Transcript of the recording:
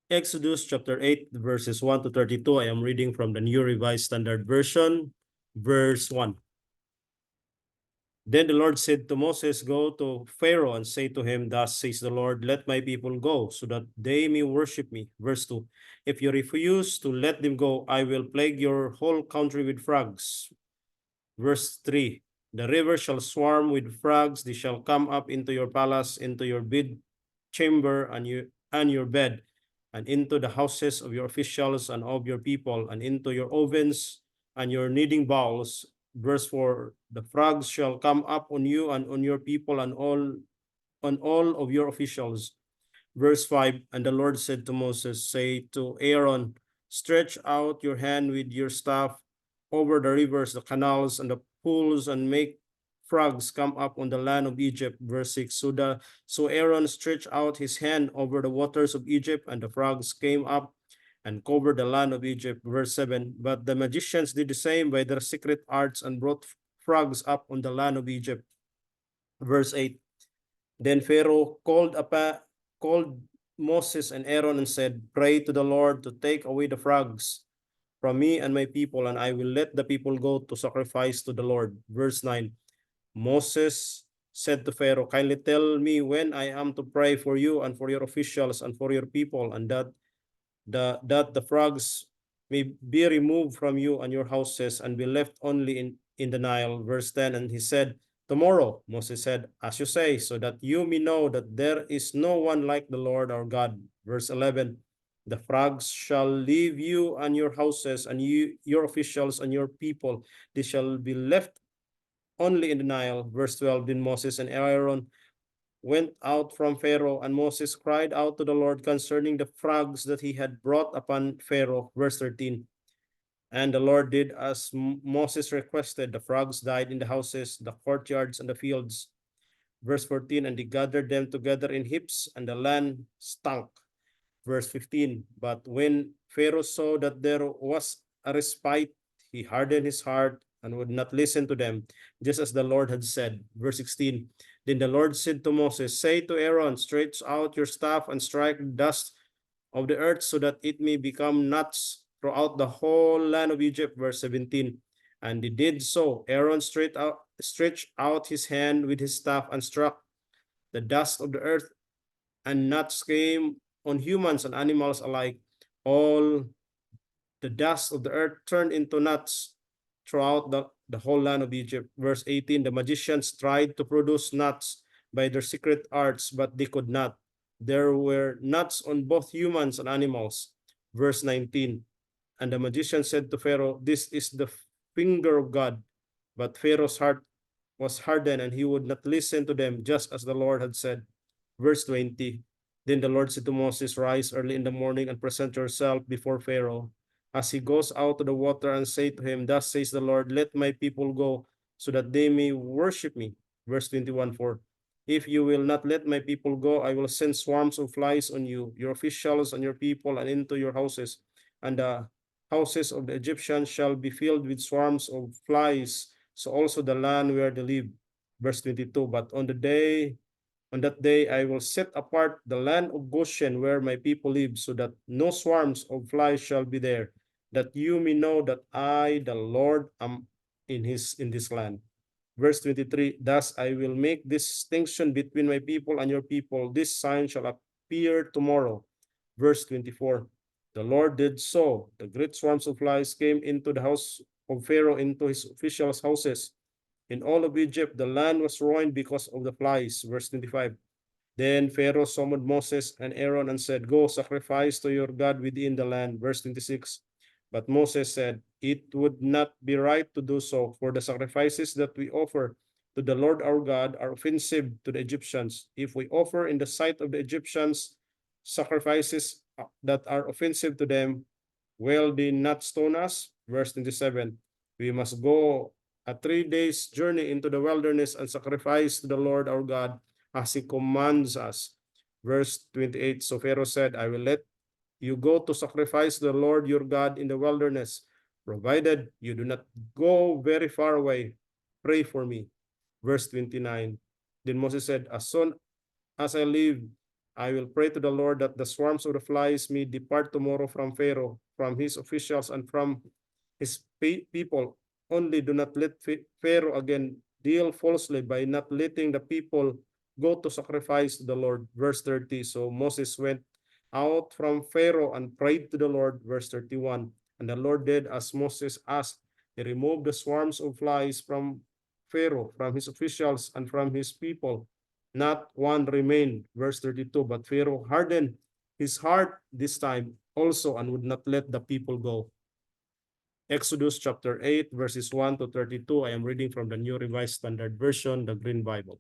Exodus chapter 8, verses 1 to 32. I am reading from the New Revised Standard Version, verse 1. Then the Lord said to Moses, Go to Pharaoh and say to him, Thus says the Lord, let my people go, so that they may worship me. Verse 2. If you refuse to let them go, I will plague your whole country with frogs. Verse 3. The river shall swarm with frogs, they shall come up into your palace, into your bed chamber and your bed, and into the houses of your officials and of your people, and into your ovens and your kneading bowls. Verse 4. The frogs shall come up on you and on your people and on all of your officials. Verse 5. And the Lord said to Moses, Say to Aaron, stretch out your hand with your staff over the rivers, the canals, and the pools, and make frogs come up on the land of Egypt. Verse 6. So Aaron stretched out his hand over the waters of Egypt, and the frogs came up and covered the land of Egypt. Verse 7. But the magicians did the same by their secret arts and brought frogs up on the land of Egypt. Verse 8. Then Pharaoh called Moses and Aaron and said, Pray to the Lord to take away the frogs from me and my people, and I will let the people go to sacrifice to the Lord. Verse 9. Moses said to Pharaoh, Kindly tell me when I am to pray for you and for your officials and for your people, and that the frogs may be removed from you and your houses and be left only in the Nile. Verse 10. And he said, Tomorrow, Moses said, as you say, so that you may know that there is no one like the Lord our God. Verse 11. The frogs shall leave you and your houses and your officials and your people. They shall be left only in the Nile. Verse 12. Then Moses and Aaron went out from Pharaoh, and Moses cried out to the Lord concerning the frogs that he had brought upon Pharaoh. Verse 13. And the Lord did as Moses requested. The frogs died in the houses, the courtyards, and the fields. Verse 14. And they gathered them together in heaps, and the land stunk. Verse 15. But when Pharaoh saw that there was a respite, he hardened his heart and would not listen to them, just as the Lord had said. Verse 16. Then the Lord said to Moses, Say to Aaron, stretch out your staff and strike dust of the earth so that it may become nuts throughout the whole land of Egypt. Verse 17. And he did so. Aaron stretched out his hand with his staff and struck the dust of the earth, and nuts came on humans and animals alike. All the dust of the earth turned into nuts throughout the whole land of Egypt. Verse 18. The magicians tried to produce nuts by their secret arts, but they could not. There were nuts on both humans and animals. Verse 19. And the magician said to Pharaoh, This is the finger of God. But Pharaoh's heart was hardened, and he would not listen to them, just as the Lord had said. Verse 20. Then the Lord said to Moses, Rise early in the morning and present yourself before Pharaoh as he goes out to the water, and say to him, Thus says the Lord, let my people go, so that they may worship me. Verse 21. For if you will not let my people go, I will send swarms of flies on you, your officials and your people, and into your houses. And the houses of the Egyptians shall be filled with swarms of flies, so also the land where they live. Verse 22. But on that day, I will set apart the land of Goshen where my people live, so that no swarms of flies shall be there, that you may know that I, the Lord, am in this land. Verse 23, thus I will make distinction between my people and your people. This sign shall appear tomorrow. Verse 24, the Lord did so. The great swarms of flies came into the house of Pharaoh, into his officials' houses. In all of Egypt, the land was ruined because of the flies. Verse 25. Then Pharaoh summoned Moses and Aaron and said, Go sacrifice to your God within the land. Verse 26. But Moses said, It would not be right to do so, for the sacrifices that we offer to the Lord our God are offensive to the Egyptians. If we offer in the sight of the Egyptians sacrifices that are offensive to them, will they not stone us? Verse 27. We must go a 3 days journey into the wilderness and sacrifice to the Lord our God as he commands us. Verse 28. So Pharaoh said, I will let you go to sacrifice the Lord your God in the wilderness, provided you do not go very far away. Pray for me. Verse 29. Then Moses said, As soon as I live, I will pray to the Lord that the swarms of the flies may depart tomorrow from Pharaoh, from his officials, and from his people. Only do not let Pharaoh again deal falsely by not letting the people go to sacrifice to the Lord. Verse 30. So Moses went out from Pharaoh and prayed to the Lord. Verse 31. And the Lord did as Moses asked. He removed the swarms of flies from Pharaoh, from his officials, and from his people. Not one remained. Verse 32. But Pharaoh hardened his heart this time also and would not let the people go. Exodus chapter 8, verses 1 to 32. I am reading from the New Revised Standard Version, the Green Bible.